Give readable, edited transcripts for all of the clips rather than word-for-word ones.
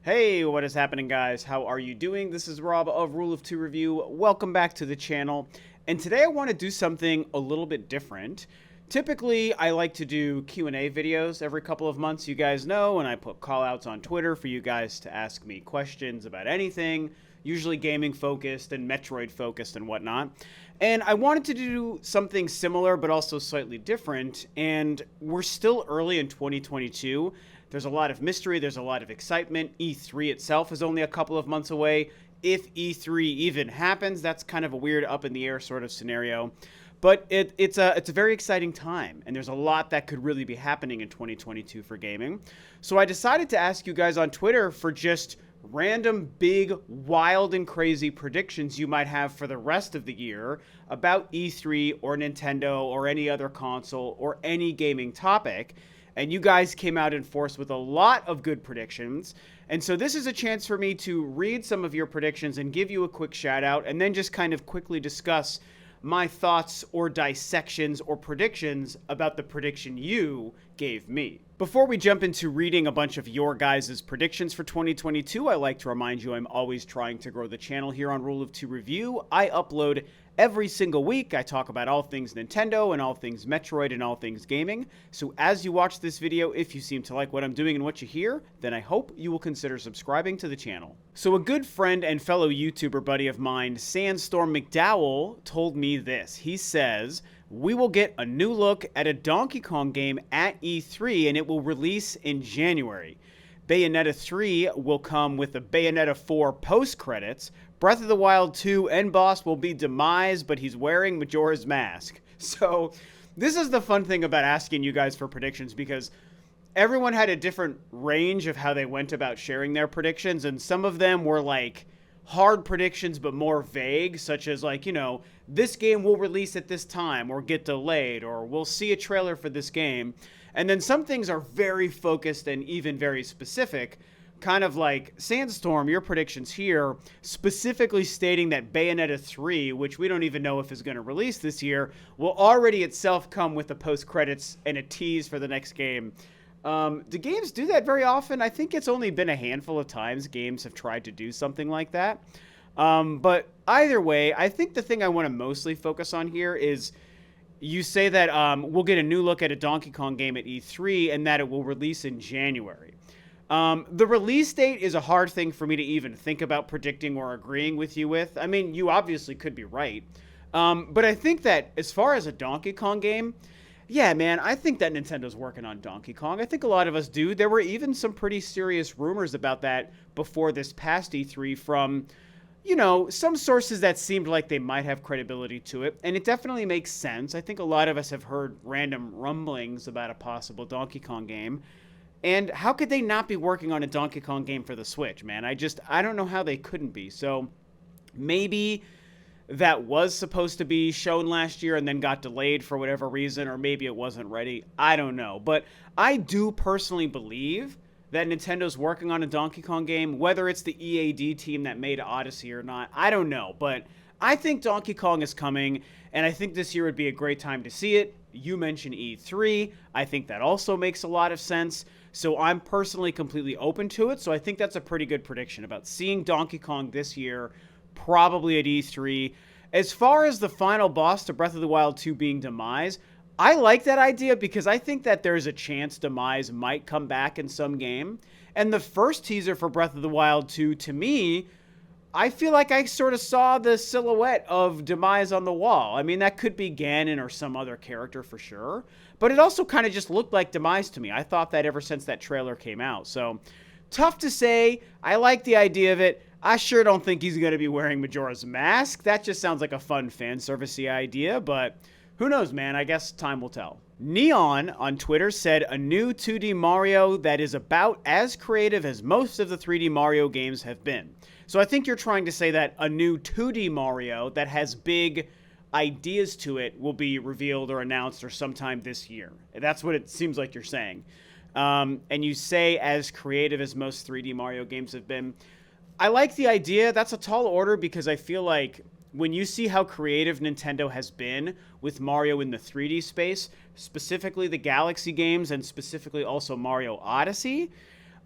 Hey, what is happening, guys? How are you doing? This is Rob of Rule of Two Review. Welcome back to the channel. And today I want to do something a little bit different. Typically, I like to do Q&A videos every couple of months, you guys know, and I put call-outs on Twitter for you guys to ask me questions about anything, usually gaming-focused and Metroid-focused and whatnot. And I wanted to do something similar, but also slightly different, and we're still early in 2022. There's a lot of mystery, there's a lot of excitement. E3 itself is only a couple of months away. If E3 even happens, that's kind of a weird up-in-the-air sort of scenario. But it's a very exciting time, and there's a lot that could really be happening in 2022 for gaming. So I decided to ask you guys on Twitter for just random, big, wild, and crazy predictions you might have for the rest of the year about E3 or Nintendo or any other console or any gaming topic. And you guys came out in force with a lot of good predictions. And so this is a chance for me to read some of your predictions and give you a quick shout out and then just kind of quickly discuss my thoughts or dissections or predictions about the prediction you gave me. Before we jump into reading a bunch of your guys' predictions for 2022, I like to remind you I'm always trying to grow the channel here on Rule of Two Review. I upload every single week. I talk about all things Nintendo and all things Metroid and all things gaming. So as you watch this video, if you seem to like what I'm doing and what you hear, then I hope you will consider subscribing to the channel. So a good friend and fellow YouTuber buddy of mine, Sandstorm McDowell, told me this. He says, "We will get a new look at a Donkey Kong game at E3 and it will release in January. Bayonetta 3 will come with the Bayonetta 4 post-credits. Breath of the Wild 2 end boss will be Demise, but he's wearing Majora's Mask." So this is the fun thing about asking you guys for predictions, because everyone had a different range of how they went about sharing their predictions, and some of them were like hard predictions but more vague, such as like, you know, this game will release at this time or get delayed, or we'll see a trailer for this game. And then some things are very focused and even very specific, kind of like Sandstorm, your predictions here, specifically stating that Bayonetta 3, which we don't even know if is going to release this year, will already itself come with the post-credits and a tease for the next game. Do games do that very often? I think it's only been a handful of times games have tried to do something like that. But either way, I think the thing I want to mostly focus on here is you say that we'll get a new look at a Donkey Kong game at E3 and that it will release in January. The release date is a hard thing for me to even think about predicting or agreeing with you with. I mean, you obviously could be right. But I think that as far as a Donkey Kong game, yeah, man, I think that Nintendo's working on Donkey Kong. I think a lot of us do. There were even some pretty serious rumors about that before this past E3 from, you know, some sources that seemed like they might have credibility to it. And it definitely makes sense. I think a lot of us have heard random rumblings about a possible Donkey Kong game. And how could they not be working on a Donkey Kong game for the Switch, man? I don't know how they couldn't be. So maybe that was supposed to be shown last year and then got delayed for whatever reason, or maybe it wasn't ready. I don't know. But I do personally believe that Nintendo's working on a Donkey Kong game, whether it's the EAD team that made Odyssey or not. I don't know. But I think Donkey Kong is coming, and I think this year would be a great time to see it. You mentioned E3. I think that also makes a lot of sense. So I'm personally completely open to it. So I think that's a pretty good prediction about seeing Donkey Kong this year, probably at E3. As far as the final boss to Breath of the Wild 2 being Demise, I like that idea because I think that there's a chance Demise might come back in some game. And the first teaser for Breath of the Wild 2, to me, I feel like I sort of saw the silhouette of Demise on the wall. I mean, that could be Ganon or some other character for sure. But it also kind of just looked like Demise to me. I thought that ever since that trailer came out. So, tough to say. I like the idea of it. I sure don't think he's going to be wearing Majora's Mask. That just sounds like a fun fan servicey idea, but who knows, man? I guess time will tell. Neon on Twitter said a new 2D Mario that is about as creative as most of the 3D Mario games have been. So I think you're trying to say that a new 2D Mario that has big ideas to it will be revealed or announced or sometime this year. That's what it seems like you're saying. And you say as creative as most 3D Mario games have been. I like the idea. That's a tall order because I feel like when you see how creative Nintendo has been with Mario in the 3D space, specifically the Galaxy games and specifically also Mario Odyssey,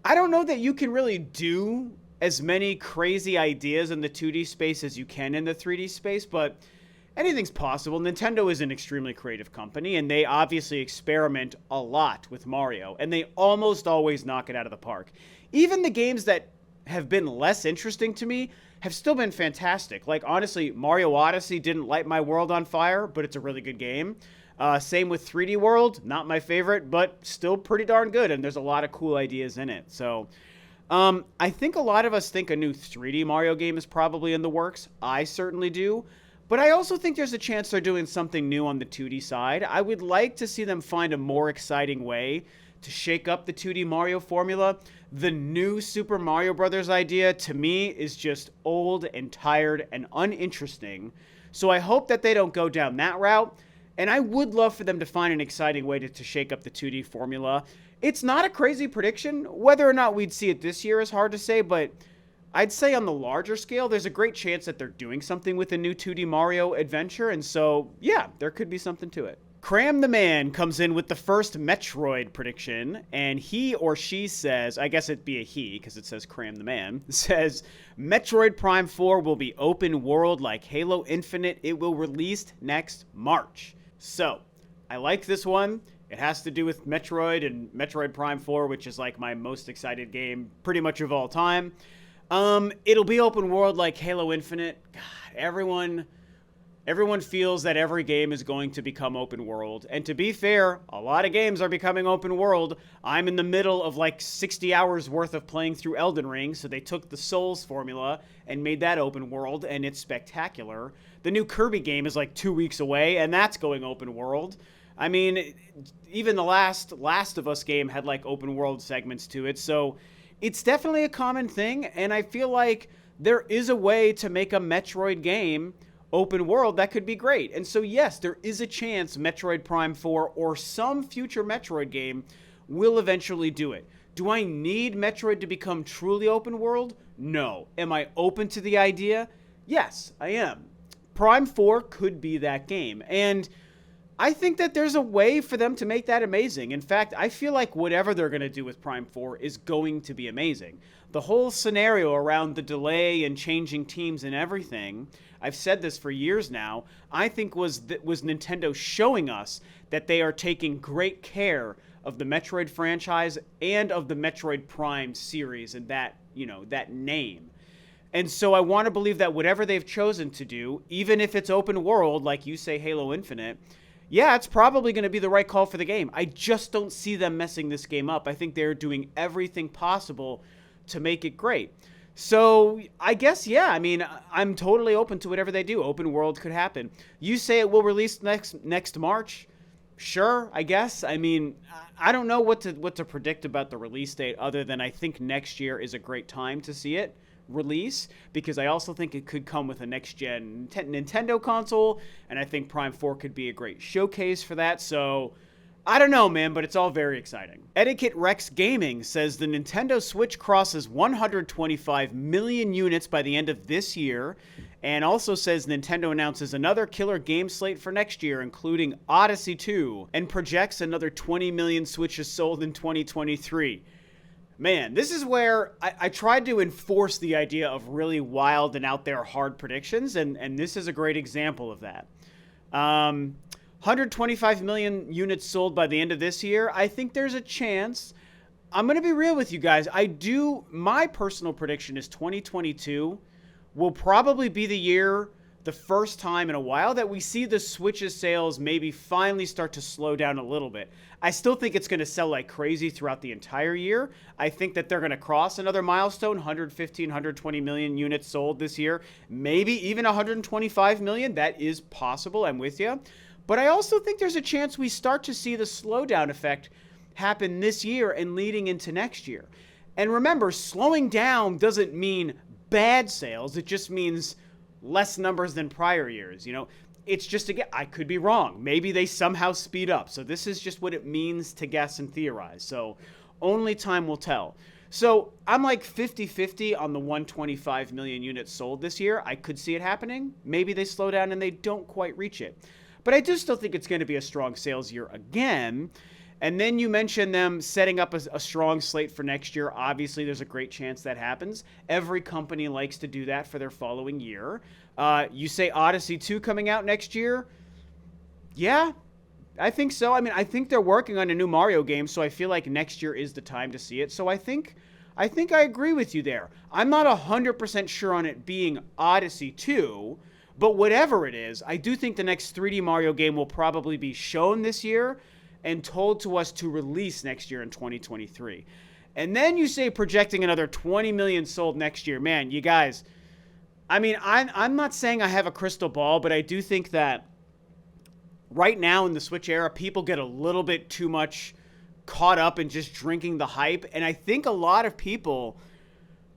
I don't know that you can really do as many crazy ideas in the 2D space as you can in the 3D space, but anything's possible. Nintendo is an extremely creative company, and they obviously experiment a lot with Mario, and they almost always knock it out of the park. Even the games that have been less interesting to me have still been fantastic. Like, honestly, Mario Odyssey didn't light my world on fire, but it's a really good game. Same with 3D World, not my favorite, but still pretty darn good, and there's a lot of cool ideas in it. So, I think a lot of us think a new 3D Mario game is probably in the works. I certainly do. But I also think there's a chance they're doing something new on the 2D side. I would like to see them find a more exciting way to shake up the 2D Mario formula. The new Super Mario Bros. Idea, to me, is just old and tired and uninteresting. So I hope that they don't go down that route. And I would love for them to find an exciting way to shake up the 2D formula. It's not a crazy prediction. Whether or not we'd see it this year is hard to say, but I'd say on the larger scale, there's a great chance that they're doing something with a new 2D Mario adventure. And so, yeah, there could be something to it. Cram the Man comes in with the first Metroid prediction, and he or she says, I guess it'd be a he because it says Cram the Man, says Metroid Prime 4 will be open world like Halo Infinite. It will release next March. So, I like this one. It has to do with Metroid and Metroid Prime 4, which is like my most excited game pretty much of all time. It'll be open world like Halo Infinite. God, everyone feels that every game is going to become open world. And to be fair, a lot of games are becoming open world. I'm in the middle of like 60 hours worth of playing through Elden Ring, so they took the Souls formula and made that open world, and it's spectacular. The new Kirby game is like 2 weeks away, and that's going open world. I mean, even the Last of Us game had like open world segments to it, so it's definitely a common thing, and I feel like there is a way to make a Metroid game open world that could be great. And so yes, there is a chance Metroid Prime 4 or some future Metroid game will eventually do it. Do I need Metroid to become truly open world? No. Am I open to the idea? Yes, I am. Prime 4 could be that game, and I think that there's a way for them to make that amazing. In fact, I feel like whatever they're going to do with Prime 4 is going to be amazing. The whole scenario around the delay and changing teams and everything, I've said this for years now, I think was Nintendo showing us that they are taking great care of the Metroid franchise and of the Metroid Prime series and that, that name. And so I want to believe that whatever they've chosen to do, even if it's open world, like you say Halo Infinite, yeah, it's probably going to be the right call for the game. I just don't see them messing this game up. I think they're doing everything possible to make it great. So I guess, yeah, I mean, I'm totally open to whatever they do. Open world could happen. You say it will release next March. Sure, I guess. I mean, I don't know what to predict about the release date other than I think next year is a great time to see it release, because I also think it could come with a next-gen Nintendo console, and I think Prime 4 could be a great showcase for that. So I don't know, man, but it's all very exciting. Etiquette Rex Gaming says the Nintendo Switch crosses 125 million units by the end of this year, and also says Nintendo announces another killer game slate for next year, including Odyssey 2, and projects another 20 million Switches sold in 2023. Man, this is where I tried to enforce the idea of really wild and out there hard predictions, and this is a great example of that. 125 million units sold by the end of this year. I think there's a chance. I'm going to be real with you guys. My personal prediction is 2022 will probably be the year, the first time in a while, that we see the Switch's sales maybe finally start to slow down a little bit. I still think it's going to sell like crazy throughout the entire year. I think that they're going to cross another milestone, 115, 120 million units sold this year. Maybe even 125 million. That is possible. I'm with you. But I also think there's a chance we start to see the slowdown effect happen this year and leading into next year. And remember, slowing down doesn't mean bad sales. It just means less numbers than prior years. It's just, again, I could be wrong. Maybe they somehow speed up. So this is just what it means to guess and theorize. So only time will tell. So I'm like 50-50 on the 125 million units sold this year. I could see it happening. Maybe they slow down and they don't quite reach it. But I do still think it's going to be a strong sales year again. And then you mentioned them setting up a strong slate for next year. Obviously, there's a great chance that happens. Every company likes to do that for their following year. You say Odyssey 2 coming out next year? Yeah, I think so. I mean, I think they're working on a new Mario game, so I feel like next year is the time to see it. So I think I agree with you there. I'm not 100% sure on it being Odyssey 2, but whatever it is, I do think the next 3D Mario game will probably be shown this year and told to us to release next year in 2023. And then you say projecting another 20 million sold next year. Man, you guys, I mean, I'm not saying I have a crystal ball, but I do think that right now in the Switch era, people get a little bit too much caught up in just drinking the hype. And I think a lot of people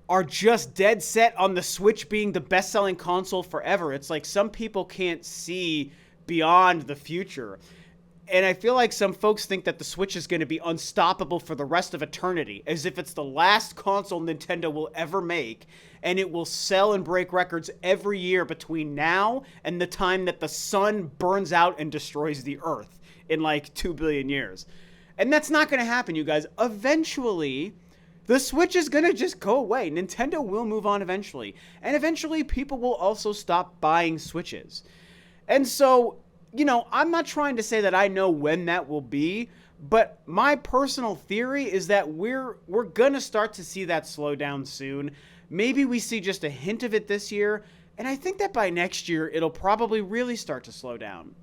are just dead set on the Switch being the best-selling console forever. It's like some people can't see beyond the future. And I feel like some folks think that the Switch is going to be unstoppable for the rest of eternity, as if it's the last console Nintendo will ever make, and it will sell and break records every year between now and the time that the sun burns out and destroys the Earth in like 2 billion years. And that's not going to happen, you guys. Eventually, the Switch is going to just go away. Nintendo will move on eventually. And eventually, people will also stop buying Switches. And so, you know, I'm not trying to say that I know when that will be, but my personal theory is that we're going to start to see that slow down soon. Maybe we see just a hint of it this year, and I think that by next year, it'll probably really start to slow down.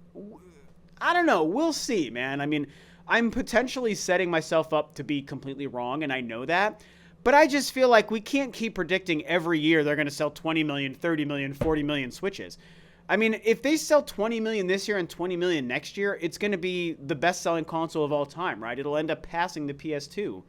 I don't know. We'll see, man. I mean, I'm potentially setting myself up to be completely wrong, and I know that. But I just feel like we can't keep predicting every year they're going to sell 20 million, 30 million, 40 million Switches. I mean, if they sell 20 million this year and 20 million next year, it's going to be the best-selling console of all time, right? It'll end up passing the PS2.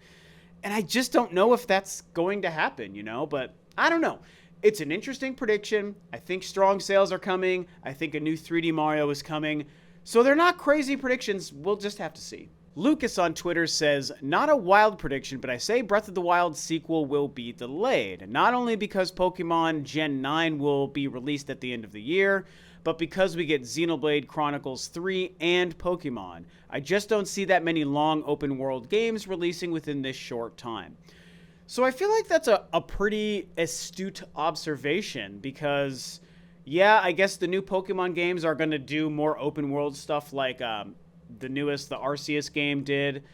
And I just don't know if that's going to happen, you know? But I don't know. It's an interesting prediction. I think strong sales are coming. I think a new 3D Mario is coming. So they're not crazy predictions. We'll just have to see. Lucas on Twitter says, not a wild prediction, but I say Breath of the Wild sequel will be delayed. Not only because Pokemon Gen 9 will be released at the end of the year, but because we get Xenoblade Chronicles 3 and Pokemon. I just don't see that many long open world games releasing within this short time. So I feel like that's a pretty astute observation because, yeah, I guess the new Pokemon games are going to do more open world stuff like the Arceus game did.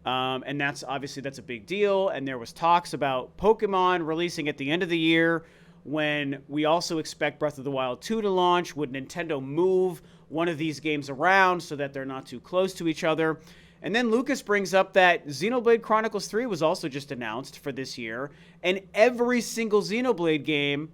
And that's a big deal. And there was talks about Pokemon releasing at the end of the year when we also expect Breath of the Wild 2 to launch. Would Nintendo move one of these games around so that they're not too close to each other? And then Lucas brings up that Xenoblade Chronicles 3 was also just announced for this year. And every single Xenoblade game,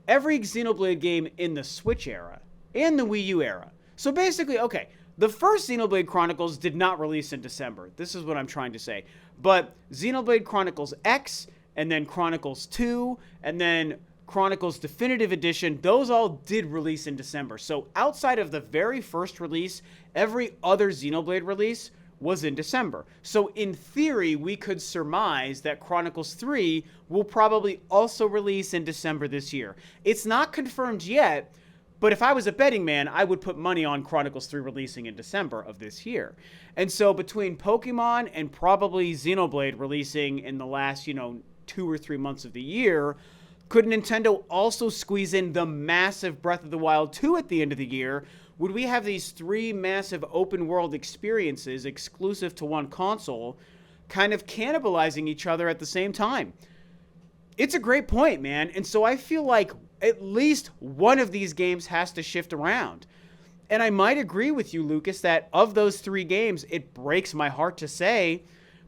every Xenoblade game in the Switch era and the Wii U era. So basically, okay, the first Xenoblade Chronicles did not release in December. This is what I'm trying to say. But Xenoblade Chronicles X, and then Chronicles 2, and then Chronicles Definitive Edition, those all did release in December. So outside of the very first release, every other Xenoblade release was in December. So in theory, we could surmise that Chronicles 3 will probably also release in December this year. It's not confirmed yet, but if I was a betting man, I would put money on Chronicles 3 releasing in December of this year. And so between Pokemon and probably Xenoblade releasing in the last, 2 or 3 months of the year, could Nintendo also squeeze in the massive Breath of the Wild 2 at the end of the year? Would we have these 3 massive open world experiences exclusive to one console kind of cannibalizing each other at the same time? It's a great point, man. And so I feel like at least one of these games has to shift around. And I might agree with you, Lucas, that of those 3 games, it breaks my heart to say,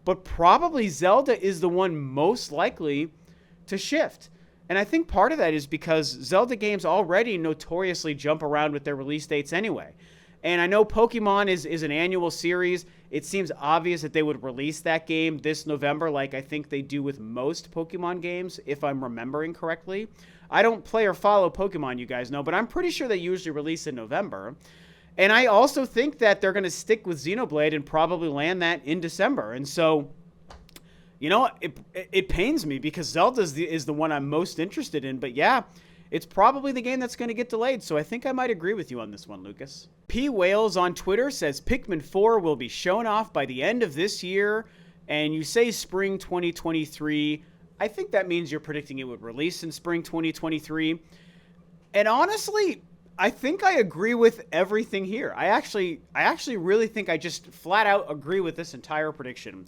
but probably Zelda is the one most likely to shift. And I think part of that is because Zelda games already notoriously jump around with their release dates anyway. And I know Pokemon is an annual series. It seems obvious that they would release that game this November, like I think they do with most Pokemon games, if I'm remembering correctly. I don't play or follow Pokemon, you guys know, but I'm pretty sure they usually release in November. And I also think that they're going to stick with Xenoblade and probably land that in December. And so, it pains me because Zelda is the one I'm most interested in. But yeah, it's probably the game that's going to get delayed. So I think I might agree with you on this one, Lucas. P. Wales on Twitter says Pikmin 4 will be shown off by the end of this year. And you say spring 2023. I think that means you're predicting it would release in spring 2023. And honestly, I think I agree with everything here. I actually really think I just flat out agree with this entire prediction.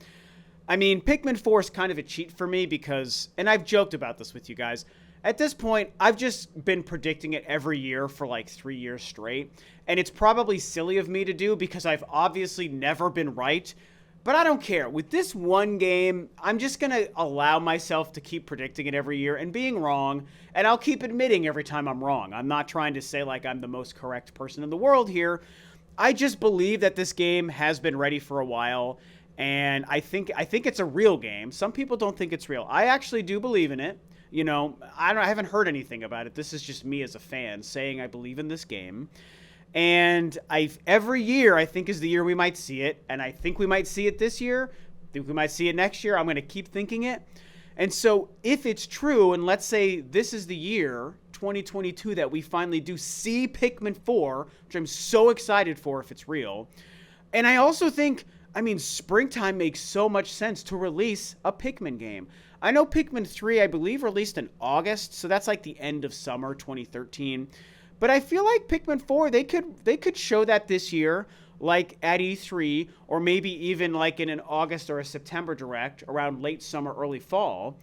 I mean, Pikmin 4 is kind of a cheat for me because, and I've joked about this with you guys, at this point, I've just been predicting it every year for like 3 years straight. And it's probably silly of me to do because I've obviously never been right. But I don't care. With this one game, I'm just going to allow myself to keep predicting it every year and being wrong. And I'll keep admitting every time I'm wrong. I'm not trying to say like I'm the most correct person in the world here. I just believe that this game has been ready for a while. And I think it's a real game. Some people don't think it's real. I actually do believe in it. You know, I haven't heard anything about it. This is just me as a fan saying I believe in this game. And every year, I think, is the year we might see it. And I think we might see it this year. I think we might see it next year. I'm going to keep thinking it. And so if it's true, and let's say this is the year, 2022, that we finally do see Pikmin 4, which I'm so excited for if it's real. And I also think, I mean, springtime makes so much sense to release a Pikmin game. I know Pikmin 3, I believe, released in August. So that's like the end of summer 2013. But I feel like Pikmin 4, they could show that this year, like at E3, or maybe even like in an August or a September direct around late summer, early fall,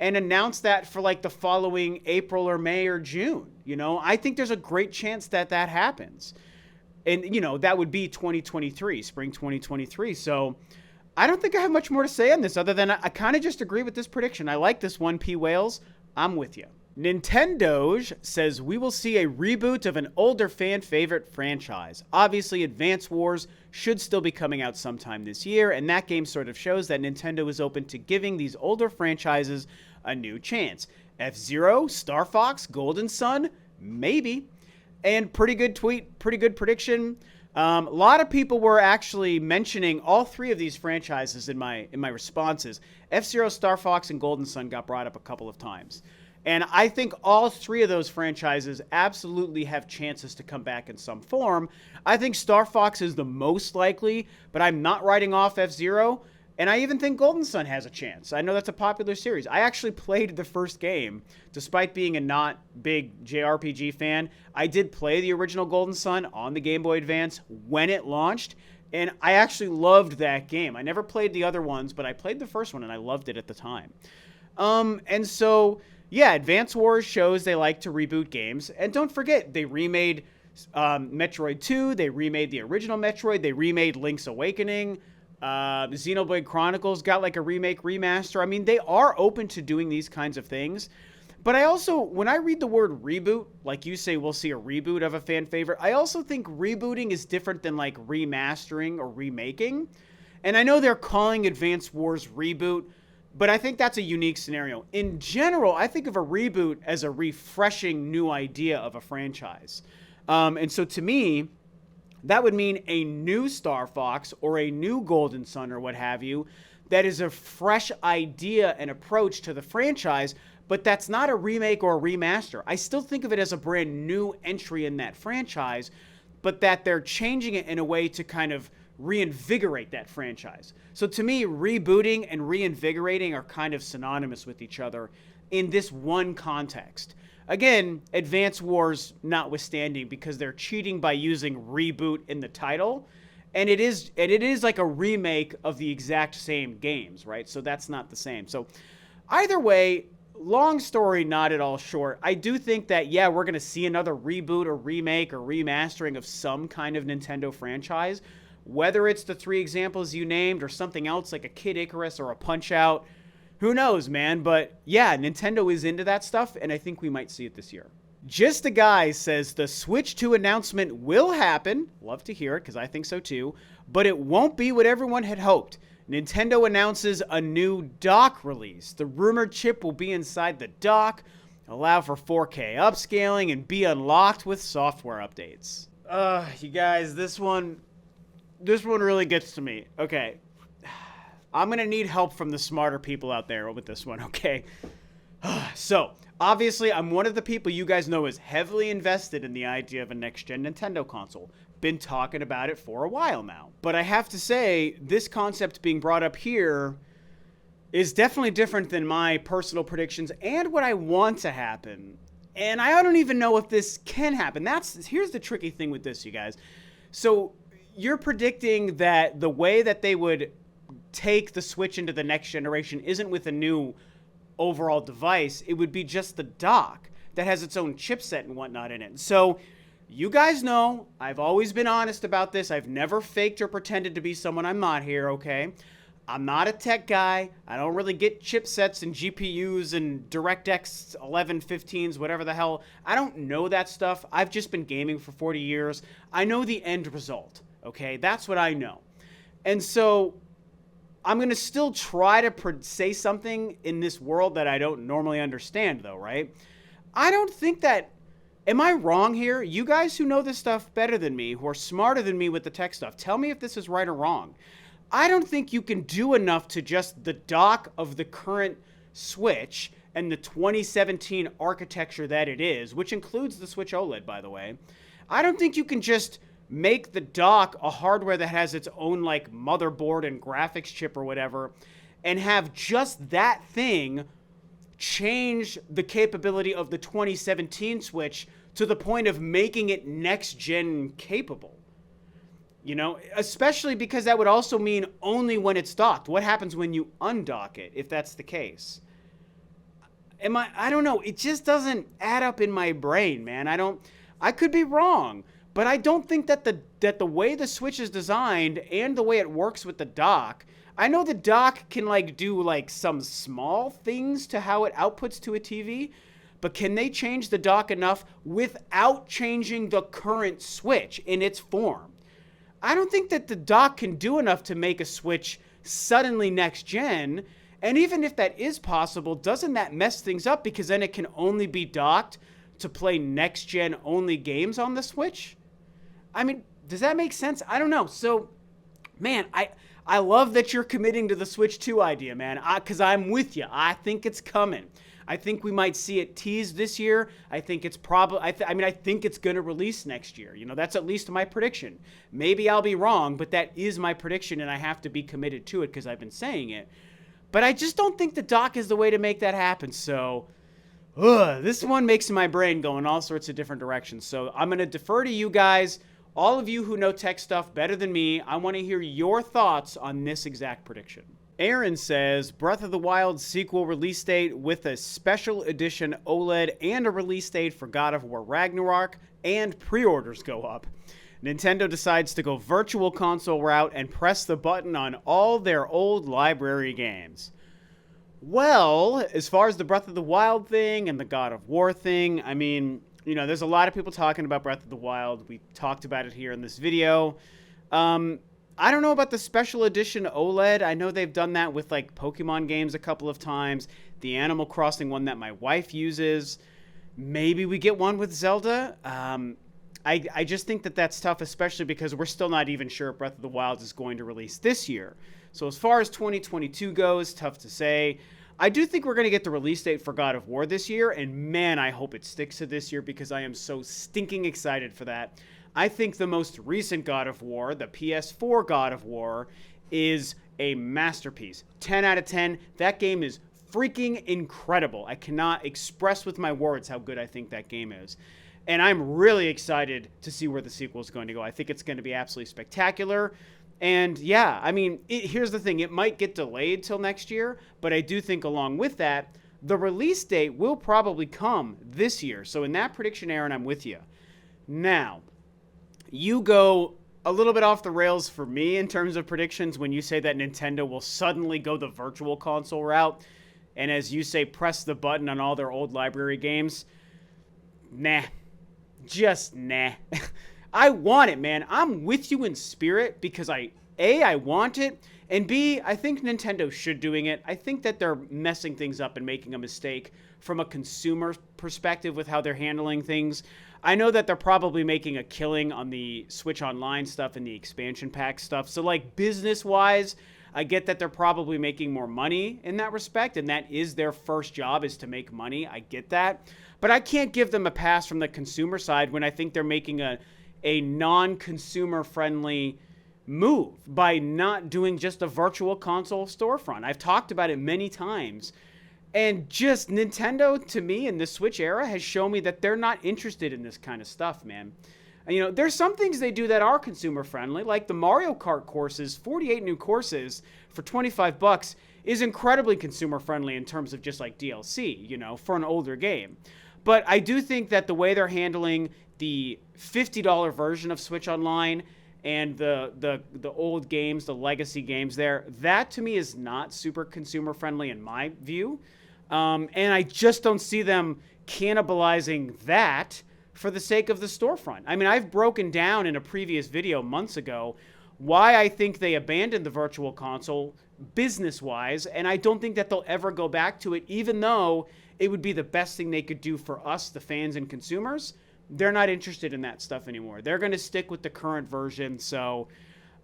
and announce that for like the following April or May or June. You know, I think there's a great chance that that happens. And, you know, that would be 2023, spring 2023. So I don't think I have much more to say on this other than I kind of just agree with this prediction. I like this one, P. Wales. I'm with you. Nintendo says we will see a reboot of an older fan favorite franchise. Obviously, Advance Wars should still be coming out sometime this year, and that game sort of shows that Nintendo is open to giving these older franchises a new chance. F-Zero, Star Fox, Golden Sun, maybe. And pretty good tweet, pretty good prediction. A lot of people were actually mentioning all three of these franchises in my responses. F-Zero, Star Fox, and Golden Sun got brought up a couple of times. And I think all three of those franchises absolutely have chances to come back in some form. I think Star Fox is the most likely, but I'm not writing off F-Zero. And I even think Golden Sun has a chance. I know that's a popular series. I actually played the first game, despite being a not big JRPG fan. I did play the original Golden Sun on the Game Boy Advance when it launched, and I actually loved that game. I never played the other ones, but I played the first one, and I loved it at the time. And so... yeah, Advance Wars shows they like to reboot games. And don't forget, they remade Metroid 2. They remade the original Metroid. They remade Link's Awakening. Xenoblade Chronicles got like a remake, remaster. I mean, they are open to doing these kinds of things. But I also, when I read the word reboot, like you say, we'll see a reboot of a fan favorite, I also think rebooting is different than like remastering or remaking. And I know they're calling Advance Wars reboot, but I think that's a unique scenario. In general, I think of a reboot as a refreshing new idea of a franchise. And so to me, that would mean a new Star Fox or a new Golden Sun or what have you, that is a fresh idea and approach to the franchise, but that's not a remake or a remaster. I still think of it as a brand new entry in that franchise, but that they're changing it in a way to kind of reinvigorate that franchise. So to me, rebooting and reinvigorating are kind of synonymous with each other in this one context. Again, Advance Wars notwithstanding, because they're cheating by using reboot in the title, and it is like a remake of the exact same games, right? So that's not the same. So either way, long story not at all short, I do think that, yeah, we're going to see another reboot or remake or remastering of some kind of Nintendo franchise. Whether it's the three examples you named or something else like a Kid Icarus or a Punch-Out, who knows, man? But yeah, Nintendo is into that stuff, and I think we might see it this year. Just a Guy says the Switch 2 announcement will happen. Love to hear it, because I think so too. But it won't be what everyone had hoped. Nintendo announces a new dock release. The rumored chip will be inside the dock, allow for 4K upscaling, and be unlocked with software updates. You guys, this one really gets to me. Okay. I'm going to need help from the smarter people out there with this one, okay? So, obviously, I'm one of the people you guys know is heavily invested in the idea of a next-gen Nintendo console. Been talking about it for a while now. But I have to say, this concept being brought up here is definitely different than my personal predictions and what I want to happen. And I don't even know if this can happen. Here's the tricky thing with this, you guys. So, you're predicting that the way that they would take the Switch into the next generation isn't with a new overall device. It would be just the dock that has its own chipset and whatnot in it. So you guys know I've always been honest about this. I've never faked or pretended to be someone I'm not here, okay? I'm not a tech guy. I don't really get chipsets and GPUs and DirectX 1115s, whatever the hell. I don't know that stuff. I've just been gaming for 40 years. I know the end result, okay? That's what I know. And so I'm going to still try to say something in this world that I don't normally understand, though, right? I don't think that... Am I wrong here? You guys who know this stuff better than me, who are smarter than me with the tech stuff, tell me if this is right or wrong. I don't think you can do enough to just the dock of the current Switch and the 2017 architecture that it is, which includes the Switch OLED, by the way. I don't think you can just make the dock a hardware that has its own like motherboard and graphics chip or whatever, and have just that thing change the capability of the 2017 Switch to the point of making it next gen capable. You know, especially because that would also mean only when it's docked. What happens when you undock it, if that's the case? I don't know. It just doesn't add up in my brain, man. I could be wrong. But I don't think that the way the Switch is designed and the way it works with the dock, I know the dock can like do like some small things to how it outputs to a TV, but can they change the dock enough without changing the current Switch in its form? I don't think that the dock can do enough to make a Switch suddenly next gen. And even if that is possible, doesn't that mess things up because then it can only be docked to play next gen only games on the Switch? I mean, does that make sense? I don't know. So, man, I love that you're committing to the Switch 2 idea, man, because I'm with you. I think it's coming. I think we might see it teased this year. I think it's probably, I think it's going to release next year. You know, that's at least my prediction. Maybe I'll be wrong, but that is my prediction, and I have to be committed to it because I've been saying it. But I just don't think the dock is the way to make that happen. So, this one makes my brain go in all sorts of different directions. So I'm going to defer to you guys. All of you who know tech stuff better than me, I want to hear your thoughts on this exact prediction. Aaron says, Breath of the Wild sequel release date with a special edition OLED and a release date for God of War Ragnarok, and pre-orders go up. Nintendo decides to go virtual console route and press the button on all their old library games. Well, as far as the Breath of the Wild thing and the God of War thing, I mean, you know, there's a lot of people talking about Breath of the Wild. We talked about it here in this video. I don't know about the special edition OLED. I know they've done that with like Pokemon games a couple of times. The Animal Crossing one that my wife uses. Maybe we get one with Zelda. I just think that that's tough, especially because we're still not even sure if Breath of the Wild is going to release this year. So as far as 2022 goes, tough to say. I do think we're going to get the release date for God of War this year, and man, I hope it sticks to this year because I am so stinking excited for that. I think the most recent God of War, the PS4 God of War, is a masterpiece. 10 out of 10. That game is freaking incredible. I cannot express with my words how good I think that game is. And I'm really excited to see where the sequel is going to go. I think it's going to be absolutely spectacular. And yeah, I mean, here's the thing. It might get delayed till next year, but I do think along with that, the release date will probably come this year. So in that prediction, Aaron, I'm with you. Now, you go a little bit off the rails for me in terms of predictions when you say that Nintendo will suddenly go the virtual console route. And as you say, press the button on all their old library games. Nah. Just nah. I want it, man. I'm with you in spirit because I want it, and B, I think Nintendo should doing it. I think that they're messing things up and making a mistake from a consumer perspective with how they're handling things. I know that they're probably making a killing on the Switch Online stuff and the expansion pack stuff. So, like, business-wise, I get that they're probably making more money in that respect, and that is their first job, is to make money. I get that. But I can't give them a pass from the consumer side when I think they're making a non-consumer friendly move by not doing just a virtual console storefront. I've talked about it many times. And just Nintendo, to me, in the Switch era, has shown me that they're not interested in this kind of stuff, man. And, you know, there's some things they do that are consumer friendly, like the Mario Kart courses. 48 new courses for $25 is incredibly consumer friendly in terms of just like DLC, you know, for an older game. But I do think that the way they're handling the $50 version of Switch Online and the old games, the legacy games there, that to me is not super consumer friendly in my view. And I just don't see them cannibalizing that for the sake of the storefront. I mean, I've broken down in a previous video months ago why I think they abandoned the virtual console business-wise, and I don't think that they'll ever go back to it, even though it would be the best thing they could do for us, the fans and consumers. They're not interested in that stuff anymore. They're going to stick with the current version, so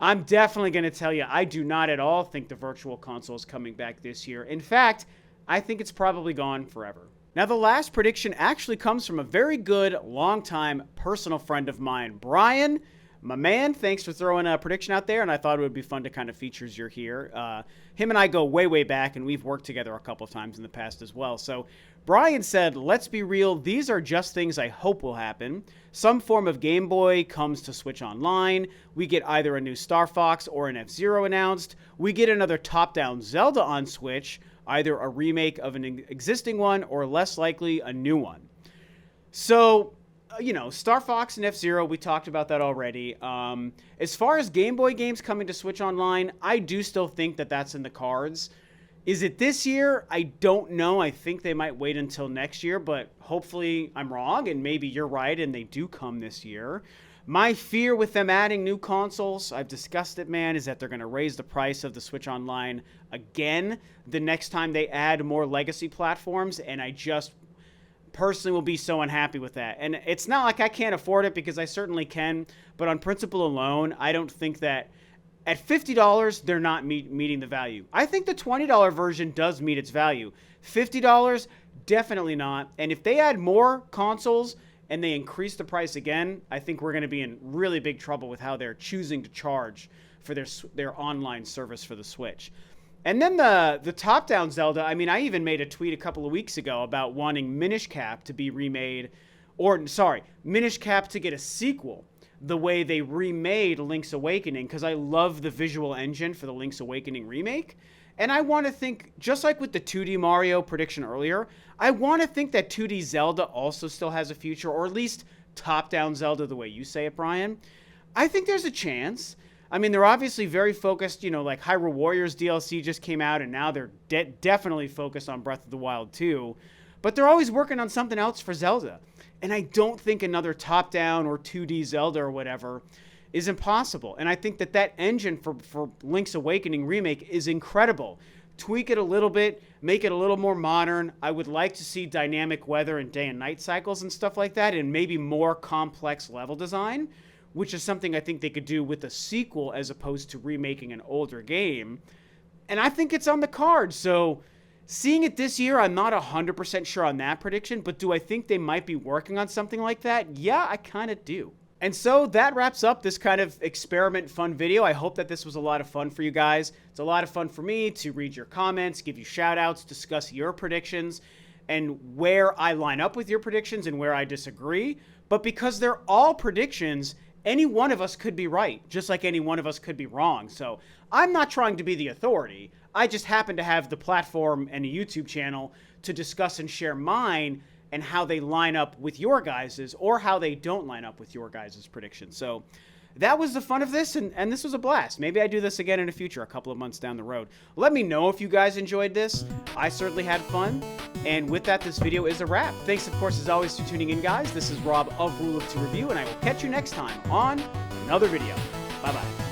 I'm definitely going to tell you, I do not at all think the virtual console is coming back this year. In fact, I think it's probably gone forever. Now, the last prediction actually comes from a very good, longtime personal friend of mine, Brian. My man, thanks for throwing a prediction out there, and I thought it would be fun to kind of feature you here. Him and I go way, way back, and we've worked together a couple of times in the past as well. So Brian said, let's be real, these are just things I hope will happen. Some form of Game Boy comes to Switch Online. We get either a new Star Fox or an F-Zero announced. We get another top-down Zelda on Switch, either a remake of an existing one or less likely a new one. So, you know, Star Fox and F-Zero, we talked about that already. As far as Game Boy games coming to Switch Online, I do still think that that's in the cards. Is it this year? I don't know. I think they might wait until next year, but hopefully I'm wrong and maybe you're right and they do come this year. My fear with them adding new consoles, I've discussed it, man, is that they're going to raise the price of the Switch Online again the next time they add more legacy platforms, and I just personally will be so unhappy with that. And it's not like I can't afford it, because I certainly can, but on principle alone, I don't think that at $50, they're not meeting the value. I think the $20 version does meet its value. $50, definitely not. And if they add more consoles and they increase the price again, I think we're going to be in really big trouble with how they're choosing to charge for their online service for the Switch. And then the top-down Zelda, I mean, I even made a tweet a couple of weeks ago about wanting Minish Cap to be remade, Minish Cap to get a sequel the way they remade Link's Awakening, because I love the visual engine for the Link's Awakening remake. And I want to think, just like with the 2D Mario prediction earlier, I want to think that 2D Zelda also still has a future, or at least top-down Zelda the way you say it, Brian. I think there's a chance. I mean, they're obviously very focused, you know, like Hyrule Warriors DLC just came out, and now they're definitely focused on Breath of the Wild 2. But they're always working on something else for Zelda. And I don't think another top-down or 2D Zelda or whatever is impossible. And I think that that engine for Link's Awakening remake is incredible. Tweak it a little bit, make it a little more modern. I would like to see dynamic weather and day and night cycles and stuff like that, and maybe more complex level design, which is something I think they could do with a sequel as opposed to remaking an older game. And I think it's on the card. So seeing it this year, I'm not 100% sure on that prediction, but do I think they might be working on something like that? Yeah, I kind of do. And so that wraps up this kind of experiment fun video. I hope that this was a lot of fun for you guys. It's a lot of fun for me to read your comments, give you shout outs, discuss your predictions, and where I line up with your predictions and where I disagree. But because they're all predictions, any one of us could be right, just like any one of us could be wrong. So I'm not trying to be the authority. I just happen to have the platform and a YouTube channel to discuss and share mine and how they line up with your guys's, or how they don't line up with your guys's predictions. So that was the fun of this, and this was a blast. Maybe I do this again in the future, a couple of months down the road. Let me know if you guys enjoyed this. I certainly had fun. And with that, this video is a wrap. Thanks, of course, as always, for tuning in, guys. This is Rob of Rule of Two Review, and I will catch you next time on another video. Bye-bye.